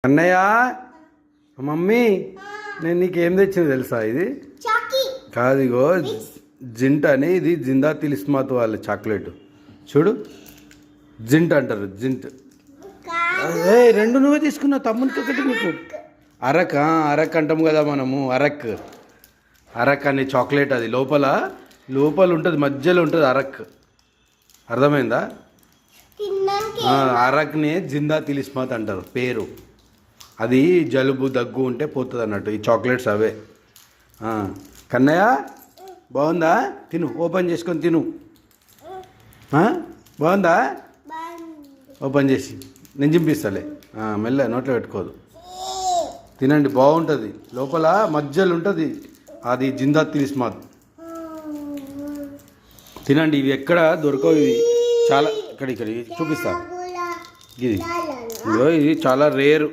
అన్నయ్య మమ్మీ నేను నీకేం తెచ్చింది తెలుసా? ఇది కాదు, ఇగో జింట్ అని, ఇది జిందా తిలిస్మాత్ వాళ్ళ చాక్లెట్. చూడు, జింట్ అంటారు, జింట్. ఏ రెండు నువ్వే తీసుకున్నావు, తమ్మునికి ఒకటి నీకు. అరక్ అరక్ అంటాం కదా మనము, అరక్. అరక్ అనే చాక్లెట్, అది లోపల ఉంటుంది, మధ్యలో ఉంటుంది అరక్. అర్థమైందా? అరక్ని జిందా తిలిస్మాత్ అంటారు పేరు. అది జలుబు దగ్గు ఉంటే పోతుంది అన్నట్టు. ఈ చాక్లెట్స్ అవే. కన్నయ్య బాగుందా? తిను, ఓపెన్ చేసుకొని తిను. బాగుందా? ఓపెన్ చేసి నేను చింపిస్తాలే. మెల్ల నోట్లో పెట్టుకోదు. తినండి, బాగుంటుంది. లోపల మధ్యలో ఉంటుంది అది జిందా తిలిస్మాత్. తినండి, ఇవి ఎక్కడ దొరకవు. ఇవి చాలా ఇక్కడ చూపిస్తా. ఇది చాలా రేరు.